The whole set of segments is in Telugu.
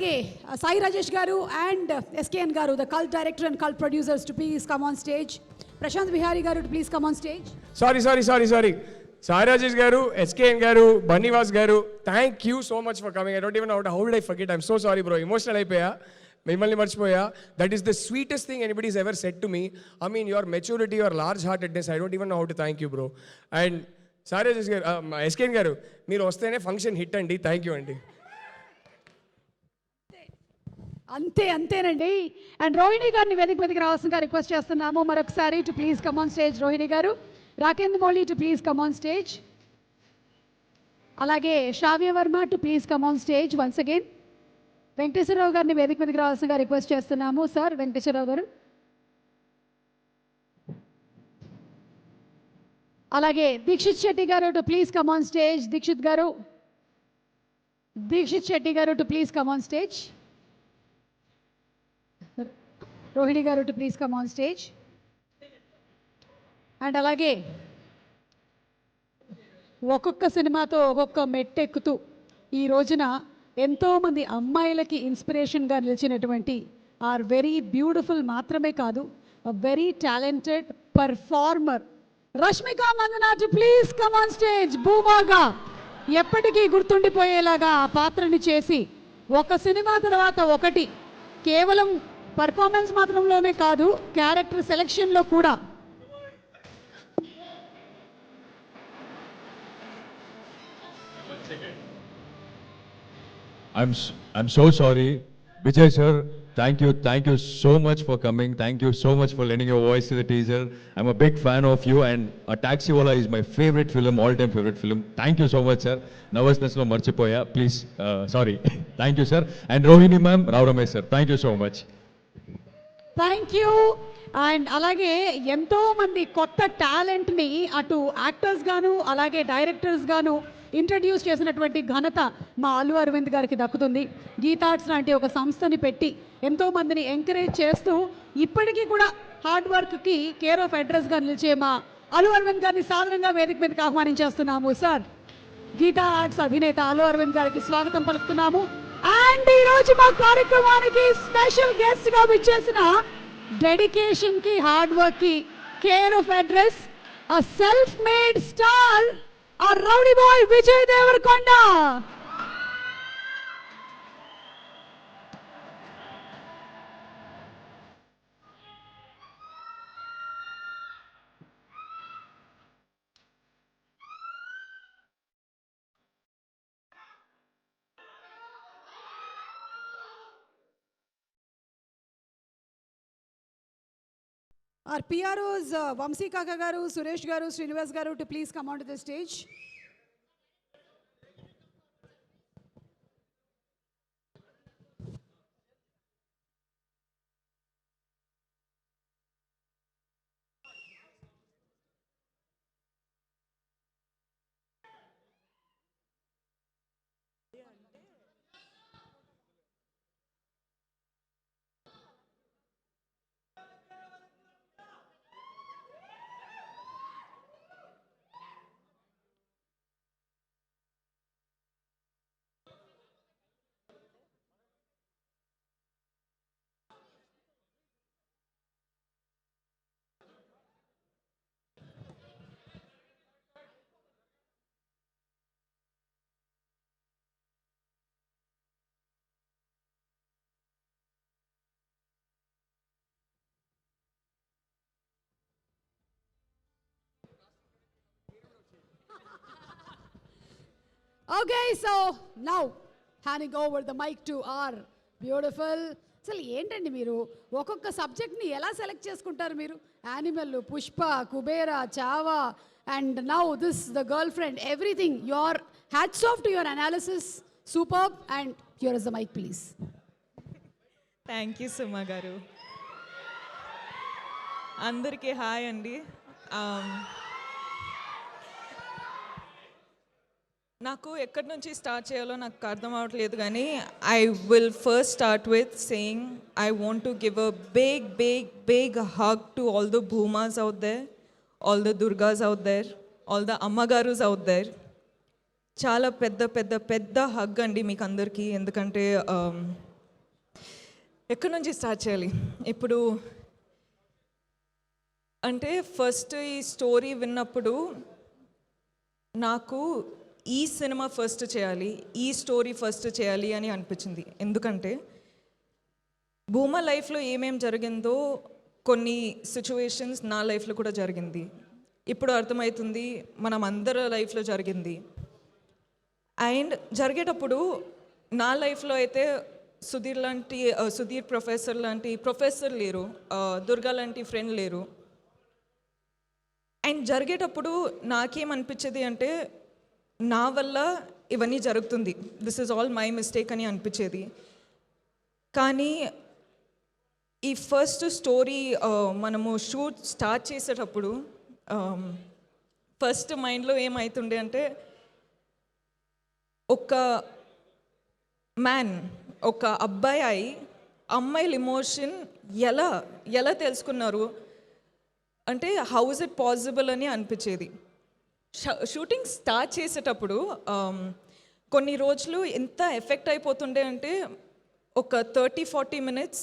Okay, Sai Rajesh Garu and SKN Garu, the cult director and cult producers, to please come on stage. Prashant Bihari Garu, to please come on stage. Sorry. Sai Rajesh Garu, SKN Garu, Bannivas Garu, thank you so much for coming. I don't even know how did I forget. I'm so sorry, bro. Emotional అయిపోయా మిమ్మల్ని మర్చిపోయా. That is the sweetest thing anybody's ever said to me. I mean, your maturity, your large-heartedness, I don't even know how to thank you, bro. And Sai Rajesh Garu, SKN Garu, మీరు వస్తేనే ఫంక్షన్ హిట్ అండి. థ్యాంక్ యూ అండి. అంతేనండి. అండ్ రోహిణి గారిని వేదిక మీదకి రావాల్సిందిగా రిక్వెస్ట్ చేస్తున్నాము మరొకసారి. To please come on stage Rohini గారు. Rakendra Mouli to please come on stage. అలాగే Sravya Varma to please come on stage once again. Venkateswararao గారిని వేదిక మీదకి రావాల్సిందిగా రిక్వెస్ట్ చేస్తున్నాము. సార్ వెంకటేశ్వరరావు గారు. అలాగే దీక్షిత్ శెట్టి గారు to please come on stage. Deekshith Shetty గారు to please come on stage. Rohini గారు to please come on stage. And అలాగే ఒక్కొక్క సినిమాతో ఒక్కొక్క మెట్టెక్కుతూ ఈ రోజున ఎంతోమంది అమ్మాయిలకి ఇన్స్పిరేషన్గా నిలిచినటువంటి ఆర్ వెరీ బ్యూటిఫుల్ మాత్రమే కాదు, very talented performer Rashmika Mandanna to please come on stage. భూమాగా ఎప్పటికీ గుర్తుండిపోయేలాగా ఆ పాత్రని చేసి ఒక సినిమా తర్వాత ఒకటి కేవలం పర్ఫార్మెన్స్ మాత్రంలోనే కాదు, క్యారెక్టర్ సెలెక్షన్లో కూడా I'm so sorry, Vijay sir. Thank you so much for coming. Thank you so much for lending your voice to the teaser. I'm a big fan of you, and Taxi Wala is my favorite film, all-time favorite film. Thank you so much, sir. Nervousness lo marchipoya. Please, sorry. Thank you, sir. And Rohini ma'am, Rao Ramesh sir. Thank you so much. Thank you. And అలాగే ఎంతోమంది కొత్త టాలెంట్ని అటు యాక్టర్స్ గాను అలాగే డైరెక్టర్స్ గాను ఇంట్రడ్యూస్ చేసినటువంటి ఘనత మా అల్లు అరవింద్ గారికి దక్కుతుంది. గీతార్ట్స్ లాంటి ఒక సంస్థని పెట్టి ఎంతోమందిని ఎంకరేజ్ చేస్తూ ఇప్పటికీ కూడా హార్డ్ వర్క్కి కేర్ ఆఫ్ అడ్రస్గా నిలిచే మా అల్లు అరవింద్ గారిని సాధారణంగా వేదిక మీదకి ఆహ్వానించేస్తున్నాము. సార్, గీతా ఆర్ట్స్ అధినేత అల్లు అరవింద్ గారికి స్వాగతం పలుకుతున్నాము. అండ్ ఈరోజు మా కార్యక్రమానికి స్పెషల్ గెస్ట్గా విచ్చేసిన డెడికేషన్ కి హార్డ్ వర్క్ కి care of address a self-made star, a rowdy boy Vijay Devarakonda. Our PROs, Vamsi Kaka Garu, Suresh Garu, Srinivas Garu, to please come onto the stage. Okay, so now handing over the mic to our beautiful. అసలు ఏంటండి మీరు ఒక్కొక్క సబ్జెక్ట్ని ఎలా సెలెక్ట్ చేసుకుంటారు మీరు? Animal, Pushpa, Kubera, Chhaava, and now this the girlfriend, everything. Your hats off to your analysis, superb. And here is the mic please. Thank you Suma గారు. అందరికీ హాయ్ అండి. నాకు ఎక్కడి నుంచి స్టార్ట్ చేయాలో నాకు అర్థం అవ్వట్లేదు, కానీ I will first start with saying I want to give a big hug to all the Bhoomas out there, all the Durgas out there, all the ammagarus out there. చాలా పెద్ద పెద్ద పెద్ద హగ్ అండి మీకు అందరికీ. ఎందుకంటే ఎక్కడి నుంచి స్టార్ట్ చేయాలి ఇప్పుడు? అంటే ఫస్ట్ ఈ స్టోరీ విన్నప్పుడు నాకు ఈ సినిమా ఫస్ట్ చేయాలి, ఈ స్టోరీ ఫస్ట్ చేయాలి అని అనిపించింది. ఎందుకంటే భూమా లైఫ్లో ఏమేం జరిగిందో కొన్ని సిచ్యువేషన్స్ నా లైఫ్లో కూడా జరిగింది. ఇప్పుడు అర్థమవుతుంది మనం అందరి లైఫ్లో జరిగింది. అండ్ జరిగేటప్పుడు నా లైఫ్లో అయితే సుధీర్ ప్రొఫెసర్ లాంటి ప్రొఫెసర్ లేరు, దుర్గా లాంటి ఫ్రెండ్ లేరు. అండ్ జరిగేటప్పుడు నాకేమనిపించేది అంటే నా వల్ల ఇవన్నీ జరుగుతుంది, this is all my mistake అని అనిపించేది. కానీ ఈ ఫస్ట్ స్టోరీ మనము షూట్ స్టార్ట్ చేసేటప్పుడు ఫస్ట్ మైండ్లో ఏమవుతుండే అంటే ఒక మ్యాన్, ఒక అబ్బాయి అమ్మాయిల ఎమోషన్ ఎలా తెలుసుకున్నారు అంటే హౌ ఇస్ ఇట్ పాసిబుల్ అని అనిపించేది. షూటింగ్ స్టార్ట్ చేసేటప్పుడు కొన్ని రోజులు ఎంత ఎఫెక్ట్ అయిపోతుండే అంటే ఒక 30-40 minutes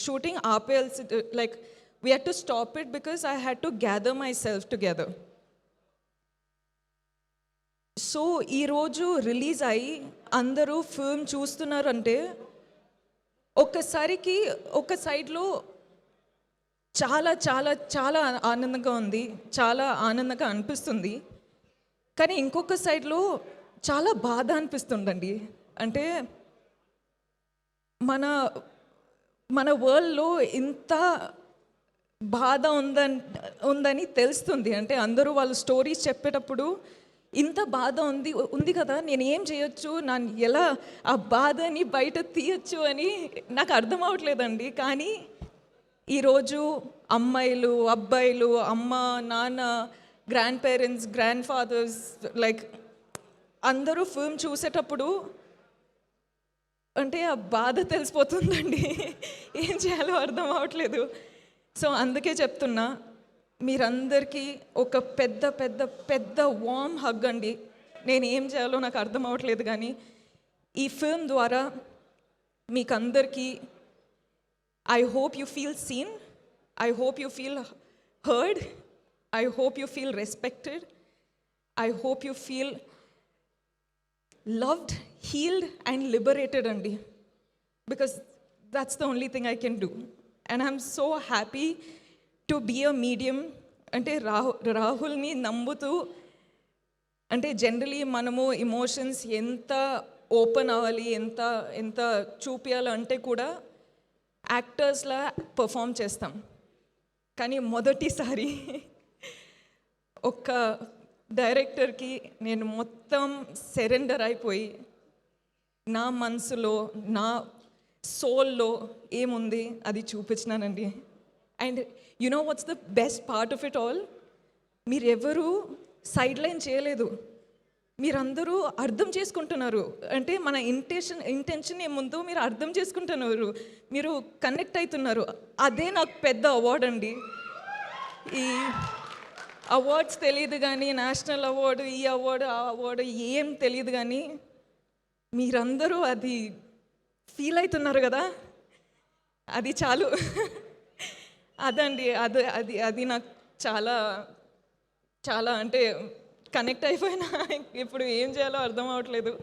షూటింగ్ ఆపేయాల్సి, like we had to stop it because I had to gather myself together. So ఈరోజు రిలీజ్ అయ్యి అందరూ ఫిల్మ్ చూస్తున్నారంటే ఒక్కసారికి ఒక సైడ్లో చాలా చాలా చాలా ఆనందంగా ఉంది, చాలా ఆనందంగా అనిపిస్తుంది. కానీ ఇంకొక సైడ్లో చాలా బాధ అనిపిస్తుందండి. అంటే మన వరల్డ్లో ఇంత బాధ ఉందని తెలుస్తుంది. అంటే అందరూ వాళ్ళ స్టోరీస్ చెప్పేటప్పుడు ఇంత బాధ ఉంది కదా, నేను ఏం చేయొచ్చు, నన్ను ఎలా ఆ బాధని బయట తీయచ్చు అని నాకు అర్థం అవ్వట్లేదండి. కానీ ఈరోజు అమ్మాయిలు, అబ్బాయిలు, అమ్మ, నాన్న, grand parents, grand fathers, like అందరూ ఫిల్మ్ చూసేటప్పుడు అంటే ఆ బాధ తెలిసిపోతుందండి, ఏం చేయాలో అర్థం అవ్వట్లేదు. సో అందుకే చెప్తున్నా, మీరందరికీ ఒక పెద్ద పెద్ద పెద్ద వార్మ్ హగ్ అండి. నేను ఏం చేయాలో నాకు అర్థం అవ్వట్లేదు. కానీ ఈ ఫిల్మ్ ద్వారా మీకందరికీ I hope you feel seen, I hope you feel heard, I hope you feel respected, I hope you feel loved, healed and liberated andi, because that's the only thing I can do. And I'm so happy to be a medium. అంటే రాహుల్ని నమ్ముతూ, అంటే జనరలీ మనము ఎమోషన్స్ ఎంత ఓపెన్ అవ్వాలి, ఎంత చూపించాలి అంటే కూడా యాక్టర్స్లా పర్ఫామ్ చేస్తాం. కానీ మొదటిసారి ఒక డైరెక్టర్కి నేను మొత్తం సరెండర్ అయిపోయి నా మనసులో, నా సోల్లో ఏముంది అది చూపించినానండి. And you know what's the best part of it all, మీరెవరూ సైడ్ లైన్ చేయలేదు, మీరందరూ అర్థం చేసుకుంటున్నారు. అంటే మన ఇంటెన్షన్ ఏముందో మీరు అర్థం చేసుకుంటున్నారు, మీరు కనెక్ట్ అవుతున్నారు. అదే నాకు పెద్ద అవార్డ్ అండి. ఈ అవార్డ్స్ తెలియదు కానీ, నేషనల్ అవార్డు, ఈ అవార్డు, ఆ అవార్డు ఏం తెలియదు కానీ మీరందరూ అది ఫీల్ అవుతున్నారు కదా, అది చాలు. అదండి, అది నాకు చాలా చాలా అంటే కనెక్ట్ అయిపోయినా ఇప్పుడు ఏం చేయాలో అర్థం అవ్వట్లేదు.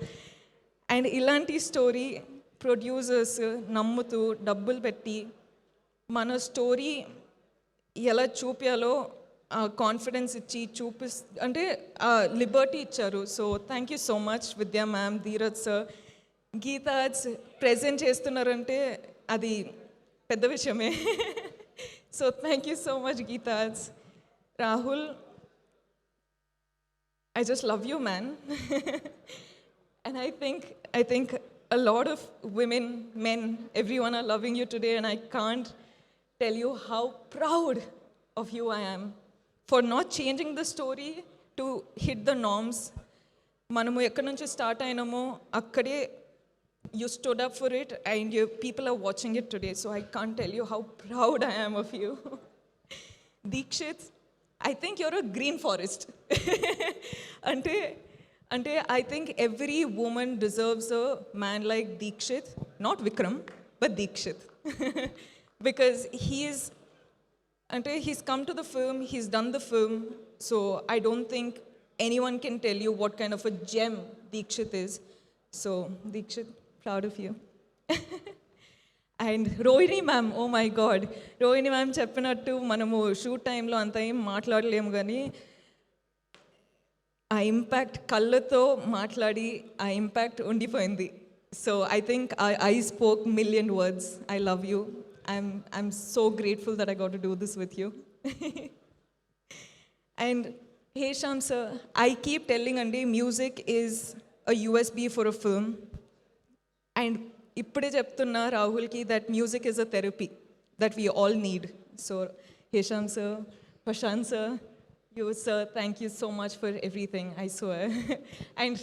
అండ్ ఇలాంటి స్టోరీ ప్రొడ్యూసర్స్ నమ్ముతూ డబ్బులు పెట్టి మన స్టోరీ ఎలా చూపించాలో కాన్ఫిడెన్స్ ఇచ్చి అంటే లిబర్టీ ఇచ్చారు. So thank you so much విద్యా మ్యామ్, ధీరజ్ సార్, గీతాజ్ ప్రెజెంట్ చేస్తున్నారంటే అది పెద్ద విషయమే. So thank you so much గీతాజ్. Rahul, I just love you, man. And I think a lot of women, men, everyone are loving you today, and I can't tell you how proud of you I am for not changing the story to hit the norms. Manamu ekkadi nunchi start ayinamo akkade you stood up for it, and people are watching it today. So I can't tell you how proud I am of you. Deekshith, I think you're a green forest. అంటే I think every woman deserves a man like Deekshith, not Vikram, but Deekshit. Because he's come to the film, he's done the film, so I don't think anyone can tell you what kind of a gem Deekshit is. So, Deekshit, proud of you. And Rohini ma'am, oh my god, Rohini ma'am చెప్పినట్టు మనము షూట్ టైంలో అంత ఏం మాట్లాడలేము కానీ ఆ ఇంపాక్ట్ కళ్ళతో మాట్లాడి ఆ ఇంపాక్ట్ ఉండిపోయింది. So I think I spoke million words. I love you. I'm so grateful that I got to do this with you. And Hesham sir, I keep telling అండి, music is a USB for a film. And ఇప్పుడే చెప్తున్నా రాహుల్కి that music is a therapy that we all need. So Hesham sir, Prashanth sir, you sir, thank you so much for everything, I swear. And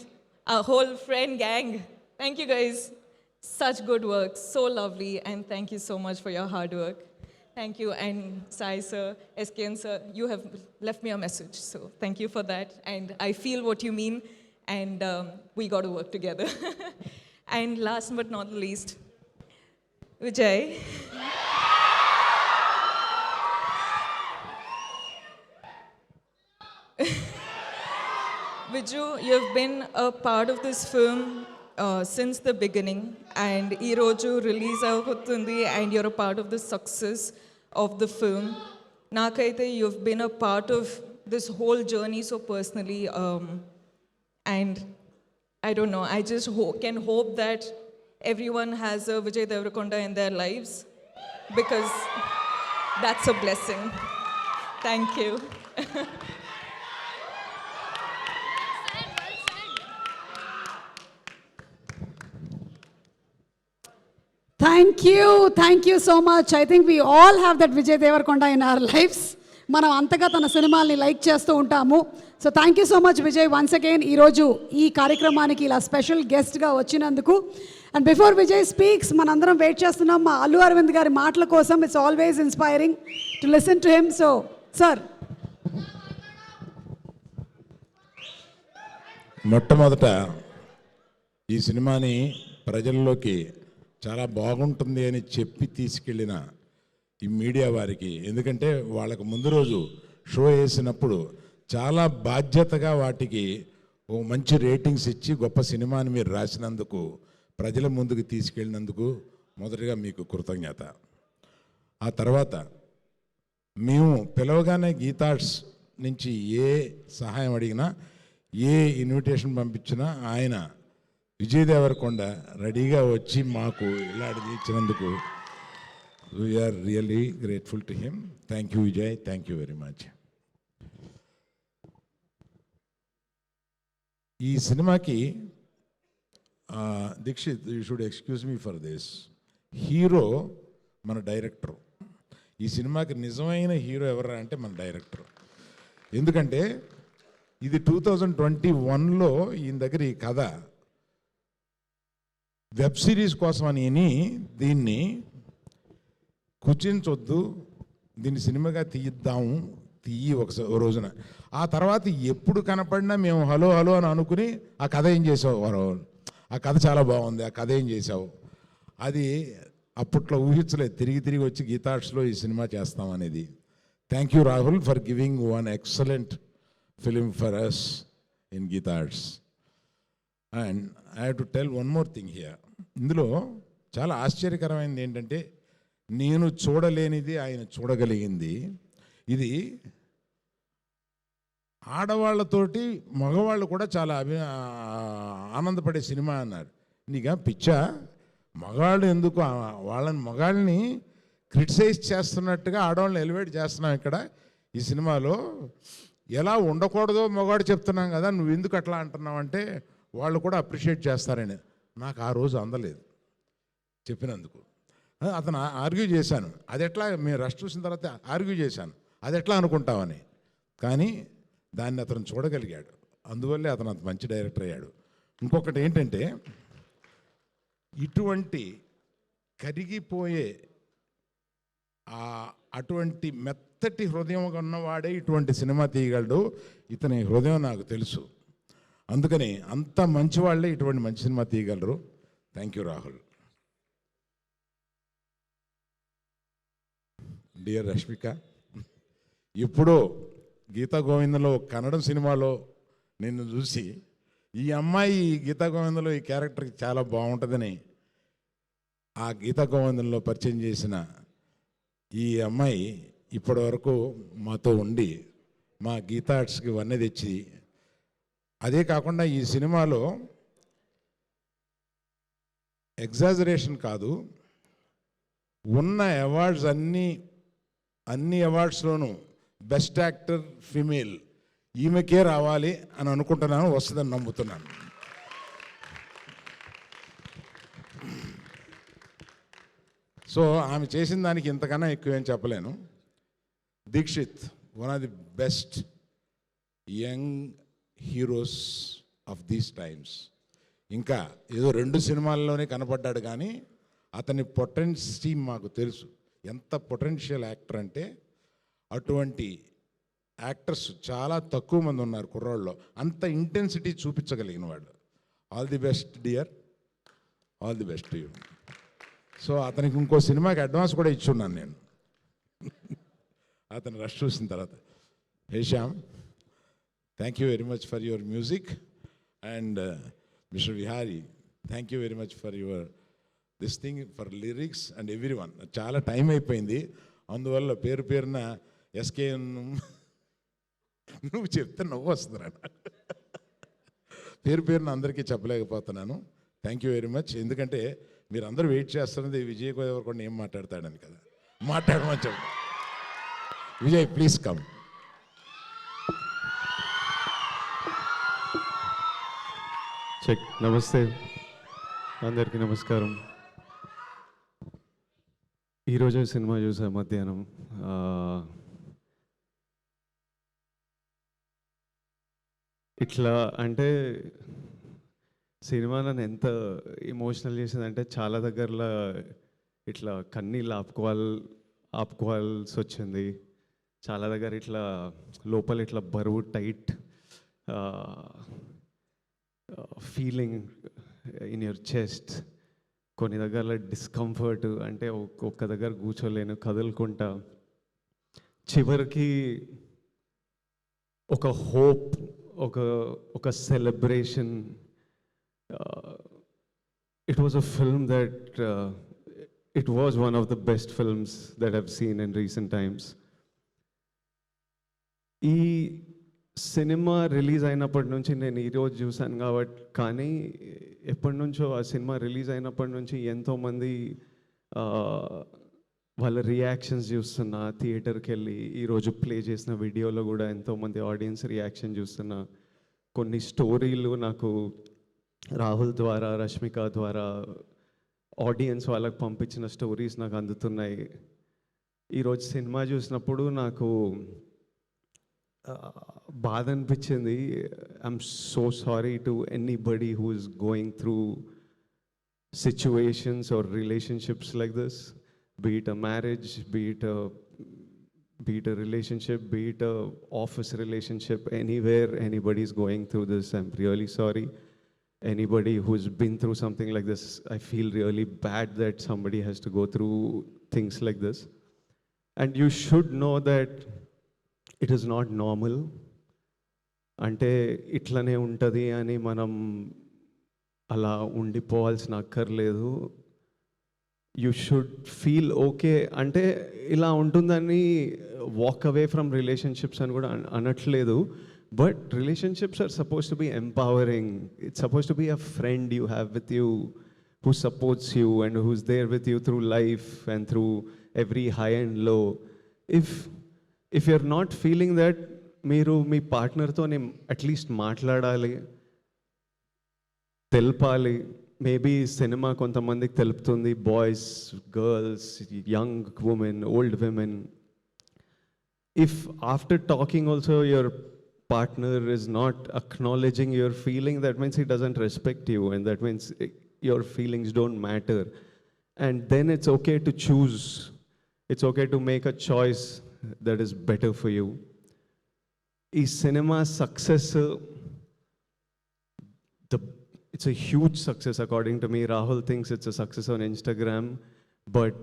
our whole friend gang, thank you guys. Such good work, so lovely, and thank you so much for your hard work. Thank you. And Sai sir, SKN sir, you have left me a message, so thank you for that. And I feel what you mean, and we got to work together. And last but not least, Vijay. Viju, you've been a part of this film since the beginning, and ee roju release avutundi, and you're a part of the success of the film. Nakaithe you've been a part of this whole journey so personally, and I don't know, I just can hope that everyone has a Vijay Deverakonda in their lives, because that's a blessing. Thank you. Thank you so much. I think we all have that Vijay Deverakonda in our lives. మనం అంతగా తన సినిమాల్ని లైక్ చేస్తూ ఉంటాము. So thank you so much Vijay once again ఈరోజు ఈ కార్యక్రమానికి ఇలా స్పెషల్ గెస్ట్గా వచ్చినందుకు. అండ్ బిఫోర్ విజయ్ స్పీక్స్, మనందరం వెయిట్ చేస్తున్నాం మా అల్లు అరవింద్ గారి మాటల కోసం. It's always inspiring to listen to him. So sir, మొట్టమొదట ఈ సినిమాని ప్రజల్లోకి చాలా బాగుంటుంది అని చెప్పి తీసుకెళ్ళిన ఈ మీడియా వారికి, ఎందుకంటే వాళ్ళకు ముందు రోజు షో వేసినప్పుడు చాలా బాధ్యతగా వాటికి ఓ మంచి రేటింగ్స్ ఇచ్చి గొప్ప సినిమాని మీరు రాసినందుకు, ప్రజల ముందుకు తీసుకెళ్ళినందుకు మొదటిగా మీకు కృతజ్ఞత. ఆ తర్వాత మేము పిలవగానే గీతార్ట్స్ నుంచి ఏ సహాయం అడిగినా, ఏ ఇన్విటేషన్ పంపించినా ఆయన విజయ్ దేవరకొండ రెడీగా వచ్చి మాకు ఇలా ఇచ్చినందుకు we are really grateful to him. Thank you Vijay, thank you very much. ఈ సినిమాకి Dheekshith, you should excuse me for this, hero మన డైరెక్టర్. ఈ సినిమాకి నిజమైన హీరో ఎవరు అంటే మన డైరెక్టర్. ఎందుకంటే ఇది 2021లో ఈయన దగ్గర ఈ కథ వెబ్ సిరీస్ కోసం అని దీన్ని కుచించొద్దు, దీన్ని సినిమాగా తీయి ఒక రోజున. ఆ తర్వాత ఎప్పుడు కనపడినా మేము హలో హలో అని అనుకుని ఆ కథ ఏం చేసావు, ఆ కథ చాలా బాగుంది, ఆ కథ ఏం చేసావు, అది అప్పట్లో ఊహించలేదు. తిరిగి వచ్చి గీతార్ట్స్లో ఈ సినిమా చేస్తామనేది. Thank you Rahul for giving one excellent film for us in Geetha Arts. And I have to tell one more thing here. ఇందులో చాలా ఆశ్చర్యకరమైనది ఏంటంటే, నేను చూడలేనిది ఆయన చూడగలిగింది. ఇది ఆడవాళ్ళతోటి మగవాళ్ళు కూడా చాలా ఆనందపడే సినిమా అన్నారు. నీకా పిచ్చా, మగాళ్ళు ఎందుకు మగాళ్ళని క్రిటిసైజ్ చేస్తున్నట్టుగా ఆడవాళ్ళని ఎలివేట్ చేస్తున్నాం ఇక్కడ ఈ సినిమాలో. ఎలా ఉండకూడదో మగవాడు చెప్తున్నాం కదా, నువ్వు ఎందుకు అట్లా అంటున్నావు అంటే వాళ్ళు కూడా అప్రిషియేట్ చేస్తారని. నాకు ఆ రోజు అందలేదు చెప్పినందుకు. అతను ఆర్గ్యూ చేశాను, అది ఎట్లా, మేము రష్ చూసిన తర్వాత ఆర్గ్యూ చేశాను, అది ఎట్లా అనుకుంటామని. కానీ దాన్ని అతను చూడగలిగాడు, అందువల్లే అతను అంత మంచి డైరెక్టర్ అయ్యాడు. ఇంకొకటి ఏంటంటే, ఇటువంటి కరిగిపోయే అటువంటి మెత్తటి హృదయం ఉన్నవాడే ఇటువంటి సినిమా తీయగలడు. ఇతని హృదయం నాకు తెలుసు, అందుకని అంత మంచి వాళ్ళే ఇటువంటి మంచి సినిమా తీయగలరు. Thank you Rahul. Dear Rashmika, ఇప్పుడు గీతా గోవిందంలో కన్నడం సినిమాలో నిన్ను చూసి ఈ అమ్మాయి గీతా గోవిందంలో ఈ క్యారెక్టర్కి చాలా బాగుంటుందని ఆ గీతా గోవిందంలో పరిచయం చేసిన ఈ అమ్మాయి ఇప్పటి వరకు మాతో ఉండి మా గీతా ఆర్ట్స్కి వన్నె తెచ్చి, అదే కాకుండా ఈ సినిమాలో ఎగ్జాజరేషన్ కాదు, ఉన్న అవార్డ్స్ అన్ని అవార్డ్స్లోనూ బెస్ట్ యాక్టర్ ఫీమేల్ ఈమెకే రావాలి అని అనుకుంటున్నాను, వస్తుందని నమ్ముతున్నాను. సో ఆమె చేసిన దానికి ఇంతకన్నా ఎక్కువేం చెప్పలేను. Dheekshith, one of the best young heroes of these times. ఇంకా ఏదో 2 సినిమాల్లోనే కనపడ్డాడు, కానీ అతని పొటెన్సీ మాకు తెలుసు. ఎంత పొటెన్షియల్ యాక్టర్ అంటే, అటువంటి యాక్టర్స్ చాలా తక్కువ మంది ఉన్నారు కుర్రాళ్ళలో, అంత ఇంటెన్సిటీ చూపించగలిగిన వాడు. All the best dear, all the best you. So అతనికి ఇంకో సినిమాకి అడ్వాన్స్ కూడా ఇచ్చున్నాను నేను అతను రష్ చూసిన తర్వాత. Hey Shyam, thank you very much for your music. And mister Vihari, thank you very much for your this thing, for lyrics and everyone. చాలా టైం అయిపోయింది, అందువల్ల పేరున ఎస్కే నువ్వు చెప్తే నవ్వు వస్తుందిరా. పేరున అందరికీ చెప్పలేకపోతున్నాను. Thank you very much. ఎందుకంటే మీరు అందరూ వెయిట్ చేస్తున్నది విజయ్ దేవరకొండ ఏం మాట్లాడతాడని కదా. మాట్లాడమని చెప్పు. Vijay, please come. చెక్. నమస్తే అందరికీ, నమస్కారం. ఈరోజు సినిమా చూసా మధ్యాహ్నం. ఇట్లా అంటే సినిమా నన్ను ఎంత ఎమోషనల్ చేసిందంటే, చాలా దగ్గరలో ఇట్లా కన్నీళ్ళు ఆపుకోవాల్సి వచ్చింది. చాలా దగ్గర ఇట్లా లోపల ఇట్లా బరువు tight feeling in your chest. కొన్ని దగ్గర డిస్కంఫర్ట్, అంటే ఒక్క దగ్గర కూర్చోలేను, కదులుకుంటా. చివరికి ఒక హోప్, ఒక celebration. It was a film that it was one of the best films that I've seen in recent times. ఈ సినిమా రిలీజ్ అయినప్పటి నుంచి నేను ఈరోజు చూశాను కాబట్టి, కానీ ఎప్పటి నుంచో ఆ సినిమా రిలీజ్ అయినప్పటి నుంచి ఎంతోమంది వాళ్ళ రియాక్షన్స్ చూస్తున్నా. థియేటర్కి వెళ్ళి ఈరోజు ప్లే చేసిన వీడియోలో కూడా ఎంతోమంది ఆడియన్స్ రియాక్షన్ చూస్తున్నా. కొన్ని స్టోరీలు నాకు రాహుల్ ద్వారా, రష్మిక ద్వారా, ఆడియన్స్ వాళ్ళకి పంపించిన స్టోరీస్ నాకు అందుతున్నాయి. ఈరోజు సినిమా చూసినప్పుడు నాకు బాధ అనిపించింది. I'm so sorry to anybody who is going through situations or relationships like this, be it a marriage, be it a relationship, be it a office relationship, anywhere anybody is going through this, I'm really sorry. Anybody who's been through something like this, I feel really bad that somebody has to go through things like this. And you should know that it is not normal. అంటే ఇట్లనే ఉంటుంది అని మనం అలా ఉండిపోవాల్సిన అక్కర్లేదు. You should feel okay. అంటే ఇలా ఉంటుందని వాక్ అవే ఫ్రమ్ రిలేషన్షిప్స్ అని కూడా అనట్లేదు. But relationships are suppose to be empowering. It's suppose to be a friend you have with you, who supports you and who's there with you through life and through every high and low. If you're not feeling that, మీరు మీ పార్ట్నర్తో అట్లీస్ట్ మాట్లాడాలి, తెలపాలి. మేబీ సినిమా కొంతమందికి తెలుపుతుంది, boys, girls, young women, old women. If after talking also your partner is not acknowledging your feeling, that means he doesn't respect you, and that means your feelings don't matter. And then it's okay to choose. It's okay to make a choice that is better for you. Is cinema success? It's a huge success according to me. Rahul thinks it's a success on Instagram, but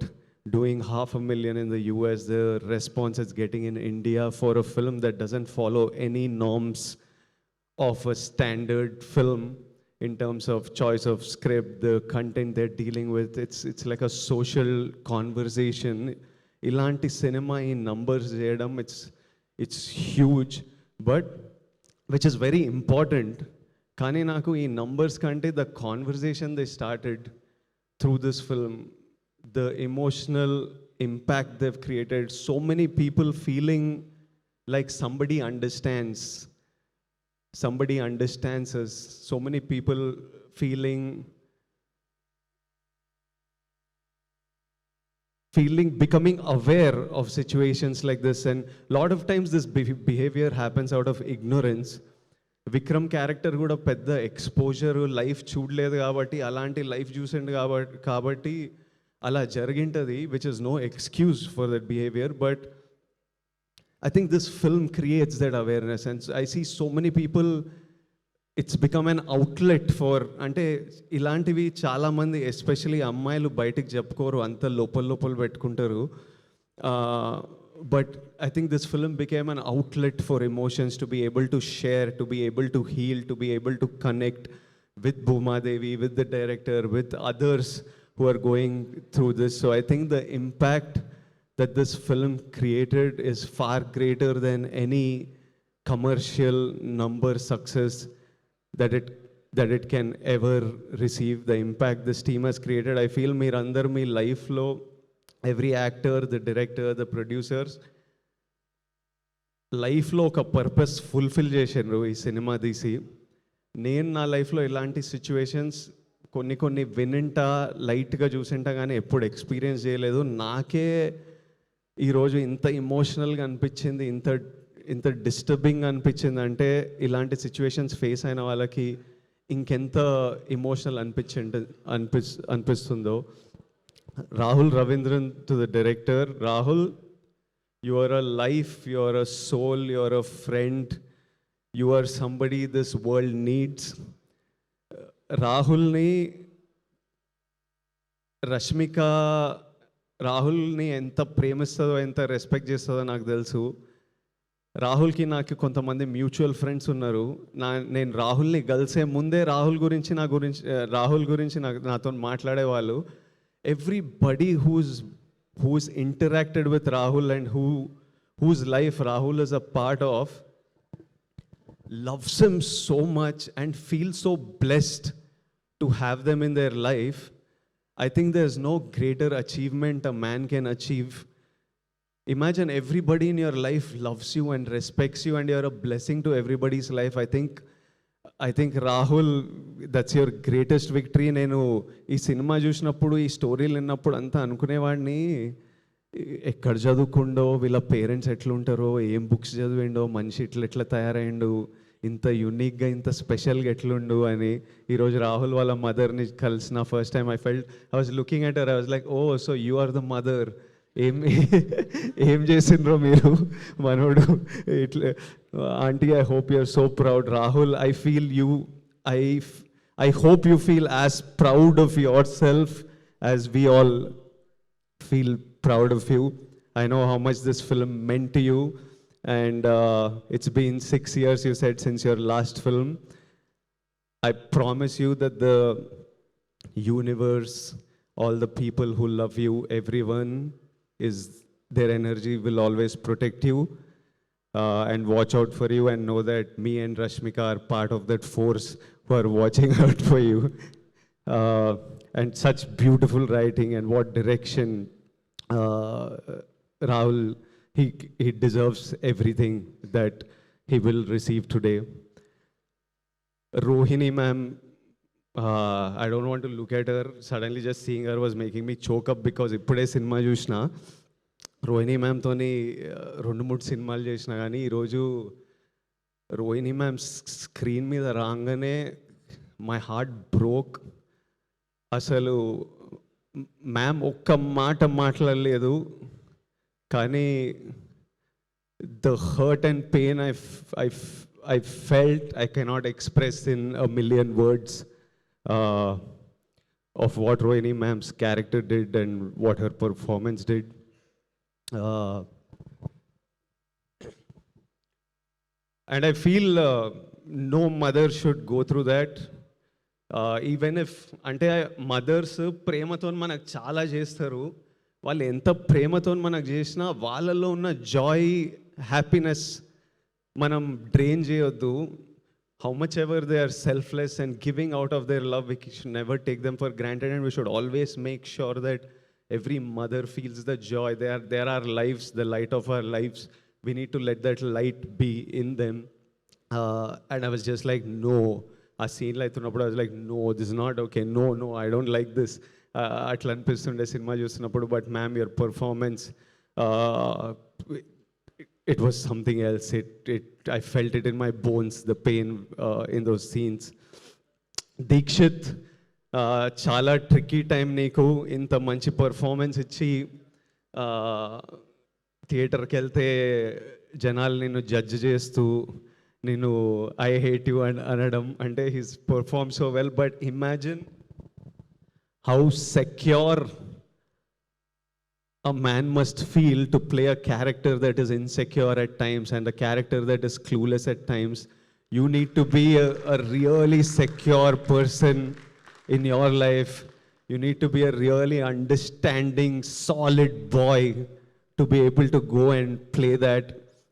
doing 500,000 in the US, the response it's getting in India for a film that doesn't follow any norms of a standard film in terms of choice of script, the content they're dealing with. It's like a social conversation. Ilanti cinema in numbers చేయడం, it's huge, but which is very important. కానీ నాకు ఈ numbers కంటే the conversation they started through this film, the emotional impact they've created, so many people feeling like somebody understands us, so many people becoming aware of situations like this. And a lot of times this behavior happens out of ignorance. Vikram character కూడా పెద్ద ఎక్స్పోజర్ లైఫ్ చూడలేదు కాబట్టి, అలాంటి లైఫ్ చూసిండు కాబట్టి అలా జరిగింటుంది, which is no excuse for that behaviour. But I think this film creates that awareness, and I see so many people, it's become an outlet for, అంటే ఇలాంటివి చాలామంది ఎస్పెషలీ అమ్మాయిలు బయటికి చెప్పుకోరు, అంత లోపల పెట్టుకుంటారు. But I think this film became an outlet for emotions, to be able to share, to be able to heal, to be able to connect with Bhuma Devi, with the director, with others who are going through this. So I think the impact that this film created is far greater than any commercial number success that it can ever receive. The impact this team has created, I feel meerandaru me life lo, every actor, the director, the producers, లైఫ్లో ఒక పర్పస్ ఫుల్ఫిల్ చేసారు ఈ సినిమా తీసి. నేను నా లైఫ్లో ఇలాంటి సిచ్యువేషన్స్ కొన్ని వినింటా, లైట్గా చూసింటా, కానీ ఎప్పుడు ఎక్స్పీరియన్స్ చేయలేదు. నాకే ఈరోజు ఇంత ఇమోషనల్గా అనిపించింది, ఇంత డిస్టర్బింగ్ అనిపించింది అంటే, ఇలాంటి సిచ్యువేషన్స్ ఫేస్ అయిన వాళ్ళకి ఇంకెంత ఇమోషనల్ అనిపిస్తుందో. Rahul Ravindran, to the director, Rahul, you are a life, you are a soul, you are a friend, you are somebody this world needs. రాహుల్ని Rashmika రాహుల్ని ఎంత ప్రేమిస్తుందో, ఎంత రెస్పెక్ట్ చేస్తుందో నాకు తెలుసు. రాహుల్కి నాకు కొంతమంది మ్యూచువల్ ఫ్రెండ్స్ ఉన్నారు. నేను రాహుల్ని కలిసే ముందే రాహుల్ గురించి నాతో మాట్లాడేవాళ్ళు. Everybody who's interacted with Rahul and whose life Rahul is a part of loves him so much and feels so blessed to have them in their life. I think there's no greater achievement a man can achieve. Imagine everybody in your life loves you and respects you, and you're a blessing to everybody's life. I think Rahul, that's your greatest victory. నేను ఈ సినిమా చూసినప్పుడు, ఈ స్టోరీలు విన్నప్పుడు అంతా అనుకునేవాడిని, ఎక్కడ చదువుకుండో, వీళ్ళ పేరెంట్స్ ఎట్లుంటారో, ఏం బుక్స్ చదివిండో, మనిషి ఎట్లా తయారైండు, ఇంత యూనిక్గా, ఇంత స్పెషల్గా ఎట్లుండు అని. ఈరోజు రాహుల్ వాళ్ళ మదర్ని కలిసిన first time I was looking at her, I was like, oh, so you are the mother. ఏం చేసిండ్రో మీరు మనోడు ఇట్లా. Aunty, I hope you're so proud. Rahul, I feel you, I hope you feel as proud of yourself as we all feel proud of you. I know how much this film meant to you, and it's been 6 years, you said, since your last film. I promise you that the universe, all the people who love you, everyone, their energy will always protect you and watch out for you, and know that me and Rashmika are part of that force who are watching out for you. And such beautiful writing, and what direction. Rahul, he deserves everything that he will receive today. Rohini ma'am, I don't want to look at her. Suddenly just seeing her was making me choke up, because ఇప్పుడే సినిమా చూసిన. రోహిణి మ్యామ్తోని 2-3 సినిమాలు చేసిన, కానీ ఈరోజు రోహిణి మ్యామ్ స్క్రీన్ మీద రాగానే మై హార్ట్ బ్రోక్. అసలు మ్యామ్ ఒక్క మాట మాట్లాడలేదు, కానీ the hurt and pain I felt, I cannot express in a million words. of what Rohini ma'am's character did and what her performance did. And I feel no mother should go through that. Even if అంటే మదర్స్ ప్రేమతో మనకు చాలా చేస్తారు. వాళ్ళు ఎంత ప్రేమతో మనకు చేసినా వాళ్ళలో ఉన్న జాయ్, హ్యాపీనెస్ మనం డ్రైన్ చేయొద్దు. How much ever they are selfless and giving out of their love, we should never take them for granted and we should always make sure that every mother feels the joy. There are lives, the light of our lives. We need to let that light be in them. And I was just like, no. A scene like I was like, no, this is not okay. No, I don't like this. Atla anpistunde cinema chustunappudu, but ma'am, your performance, it was something else. I felt it in my bones, the pain in those scenes. Deekshit, చాలా ట్రిక్కీ టైం నీకు. ఇంత మంచి పర్ఫార్మెన్స్ ఇచ్చి థియేటర్కి వెళ్తే జనాలు నిన్ను జడ్జ్ చేస్తూ నేను ఐ హేట్ యూ అనడం అంటే he's perform so well. But imagine how secure a man must feel to play a character that is insecure at times and a character that is clueless at times. You need to be a really secure person in your life. You need to be a really understanding, solid boy to be able to go and play that.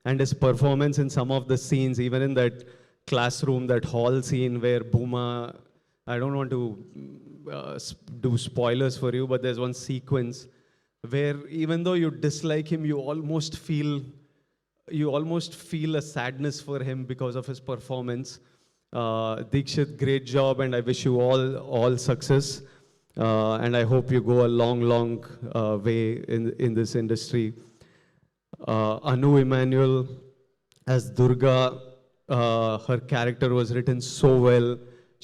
And his performance in some of the scenes, even in that classroom, that hall scene where Bhuma, I don't want to do spoilers for you, but there's one sequence where even though you dislike him, you almost feel a sadness for him because of his performance. Deekshit, great job, and I wish you all success. And I hope you go a long way in this industry. Anu Emmanuel as Durga, her character was written so well.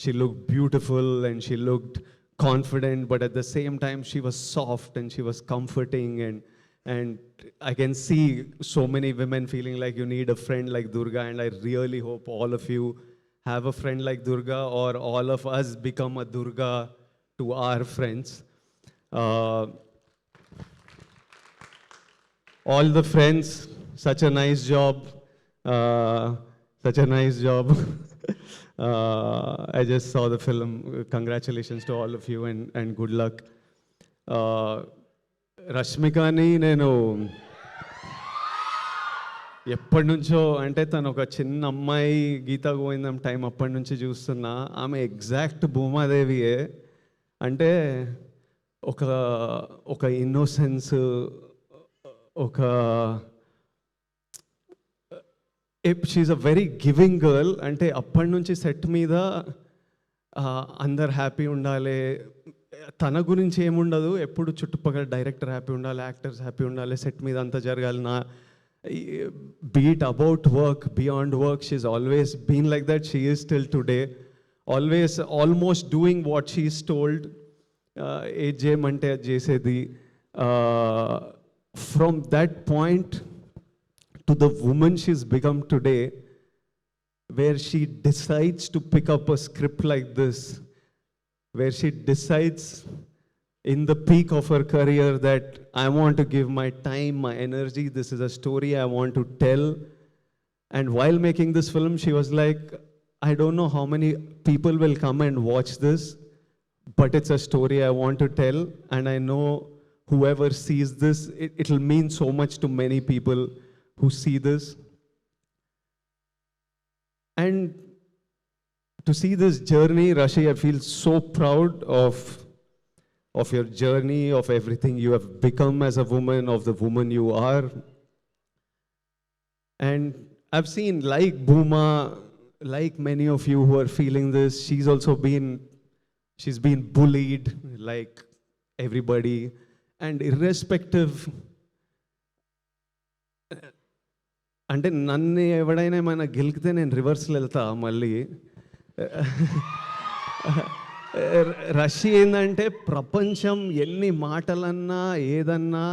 She looked beautiful and she looked confident, but at the same time she was soft and she was comforting, and I can see so many women feeling like you need a friend like Durga, and I really hope all of you have a friend like Durga, or all of us become a Durga to our friends. All the friends, such a nice job. I just saw the film. Congratulations to all of you and good luck. రష్మికని నేను ఎప్పటి నుంచో, అంటే తను ఒక చిన్న అమ్మాయి, గీతా గోవిందం టైం అప్పటి నుంచి చూస్తున్నా. ఆమె ఎగ్జాక్ట్ భూమాదేవియే. అంటే ఒక ఇన్నోసెన్స్, ఒక she a very giving girl. అంటే అప్పటి నుంచి సెట్ మీద అందరు హ్యాపీ ఉండాలి, తన గురించి ఏముండదు, ఎప్పుడు చుట్టుపక్కల డైరెక్టర్ హ్యాపీ ఉండాలి, యాక్టర్స్ హ్యాపీ ఉండాలి, సెట్ మీద అంతా జరగాలి. Be it about work, beyond work, she's always been like that. She is still today, always almost doing what she's told. Mante Jesedi. From that point to the woman she's become today, where she decides to pick up a script like this, where she decides in the peak of her career that I want to give my time, my energy, this is a story I want to tell. And while making this film, she was like, I don't know how many people will come and watch this, but it's a story I want to tell, and I know whoever sees this, it'll mean so much to many people who see this. And to see this journey, Rashi, I feel so proud of your journey, of everything you have become as a woman, of the woman you are. And I've seen, like Bhuma, like many of you who are feeling this, she's been bullied like everybody. And irrespective, అంటే నన్ను ఎవడైనా ఏమైనా గెలికితే నేను రివర్స్లో వెళ్తా మళ్ళీ. రష్య ఏంటంటే ప్రపంచం ఎన్ని మాటలన్నా ఏదన్నా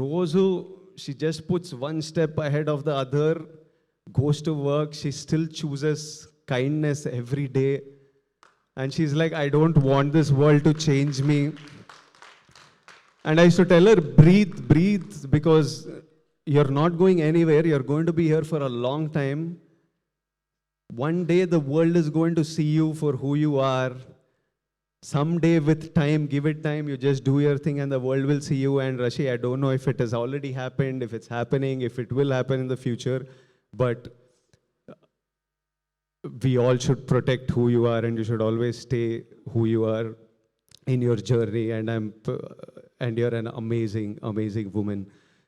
రోజు she just puts one step ahead of the other, goes to work, she still chooses kindness every day. And she's like, I don't want this world to change me. And I used to tell her, breathe, breathe, because you're not going anywhere. You're going to be here for a long time. One day the world is going to see you for who you are. Someday with time, give it time, you just do your thing and the world will see you. And Rashi, I don't know if it has already happened, if it's happening, if it will happen in the future, but we all should protect who you are and you should always stay who you are in your journey. And you're an amazing, amazing woman.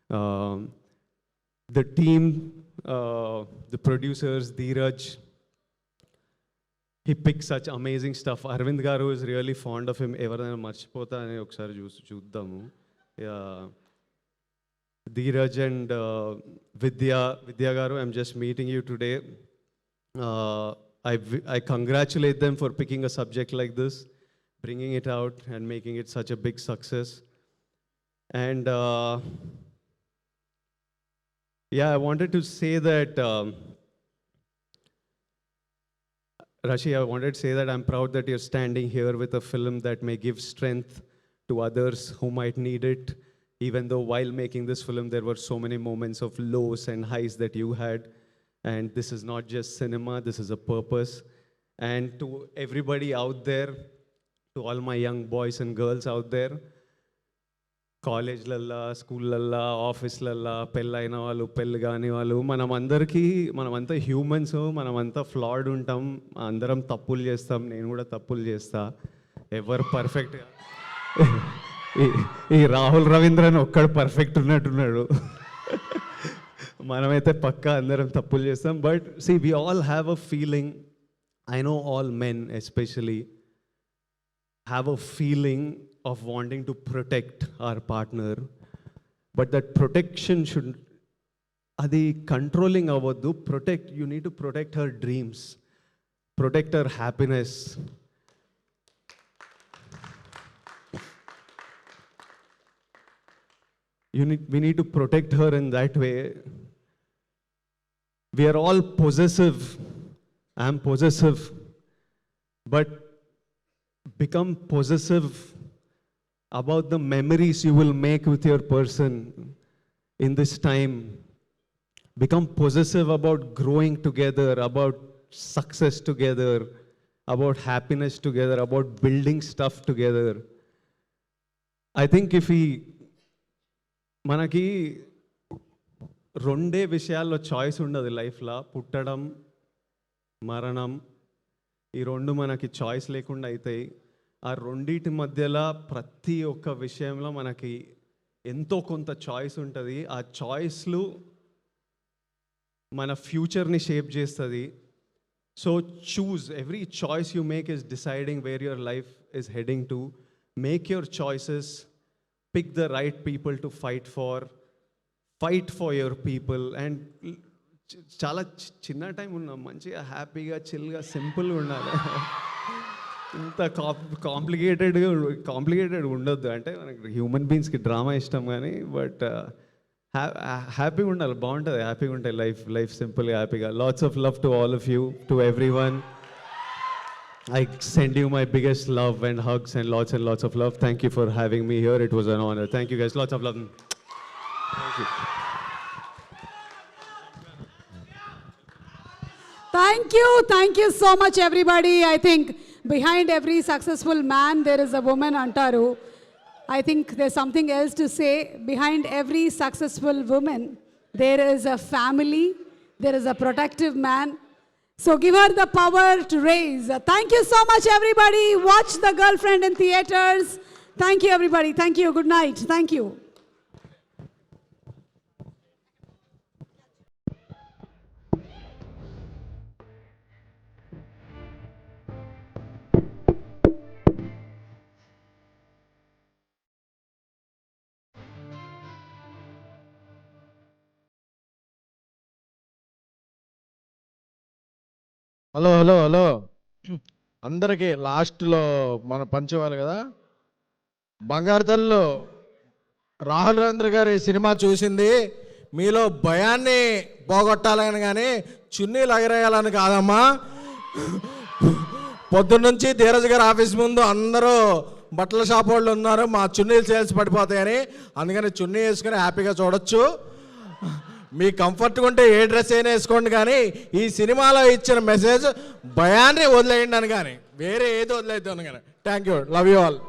The team, the producers, Dheeraj, he picks such amazing stuff. Arvind Garu is really fond of him. Everything marchipota ani okkari chuddamu. Dheeraj and Vidya Garu, I'm just meeting you today. I congratulate them for picking a subject like this, bringing it out and making it such a big success. And yeah, I wanted to say that, Rashi, I wanted to say that I'm proud that you're standing here with a film that may give strength to others who might need it. Even though while making this film, there were so many moments of lows and highs that you had. And this is not just cinema, this is a purpose. And to everybody out there, to all my young boys and girls out there, college lalla, school lalla, office lalla, pellaina vallu, pelli gaani vallu, manamanta humans, manamanta flawed untam, andaram tappulu chestam, nenu kuda tappulu chesta, ever perfect. ఈ రాహుల్ రవీంద్రన్ ఒక్కడు పర్ఫెక్ట్ ఉన్నట్టున్నాడు. మనమైతే పక్కా అందరం తప్పులు చేస్తాం. But see we all have a feeling, I know all men especially have a feeling of wanting to protect our partner, but that protection should, adi controlling avaddu. Protect, you need to protect her dreams, protect her happiness. We need to protect her in that way. We are all possessive. I am possessive, but become possessive about the memories you will make with your person in this time. Become possessive about growing together, about success together, about happiness together, about building stuff together. I think if we, మనకి రెండే విషయాల్లో చాయిస్ ఉండదు లైఫ్లో, పుట్టడం, మరణం. ఈ రెండు మనకి చాయిస్ లేకుండా అవుతాయి. ఆ రెండింటి మధ్యలో ప్రతి ఒక్క విషయంలో మనకి ఎంతో కొంత చాయిస్ ఉంటుంది. ఆ చాయిస్లు మన ఫ్యూచర్ని షేప్ చేస్తుంది. So choose, every choice you make is deciding where your life is heading to. Make your choices, pick the right people to fight for your people. And చాలా చిన్న టైం ఉన్నాం, మంచిగా హ్యాపీగా చిల్గా సింపుల్గా ఉండాలి. ఇంత కాంప్లికేటెడ్ ఉండొద్దు. అంటే మనకి హ్యూమన్ బీయింగ్స్కి డ్రామా ఇష్టం కానీ, బట్ హ్యాపీగా ఉండాలి, బాగుంటుంది, హ్యాపీగా ఉంటాయి లైఫ్ సింపుల్గా, హ్యాపీగా. Lots of love to all of you, to every one. I send you my biggest love and hugs and lots of love. Thank you for having me here. It was an honor. Thank you guys. Lots of love. Thank you. Thank you so much everybody. I think behind every successful man there is a woman antaru. I think there's something else to say. Behind every successful woman there is a family, there is a protective man. So give her the power to raise. Thank you so much everybody. Watch The Girlfriend in theaters. Thank you everybody. Thank you. Good night. Thank you. Hello అందరికీ లాస్ట్లో మన పంచేవాళ్ళు కదా. బంగారు తల్లు రాహుల్ రవీంద్ర గారి సినిమా చూసింది మీలో భయాన్ని పోగొట్టాలని కానీ చున్నీలు ఎగరేయాలని కాదమ్మా. పొద్దున్నుంచి ధీరజ్ గారి ఆఫీస్ ముందు అందరూ బట్టల షాప్ వాళ్ళు ఉన్నారు, మా చున్నీలు సేల్స్ పడిపోతాయని. అందుకని చున్నీ వేసుకుని హ్యాపీగా చూడొచ్చు. మీ కంఫర్ట్గా ఉంటే ఏ డ్రెస్ అయినా వేసుకోండి, కానీ ఈ సినిమాలో ఇచ్చిన మెసేజ్ భయాన్ని వదిలేయండి అని, కానీ వేరే ఏది వదిలేద్దాం అని. కానీ thank you, love you all.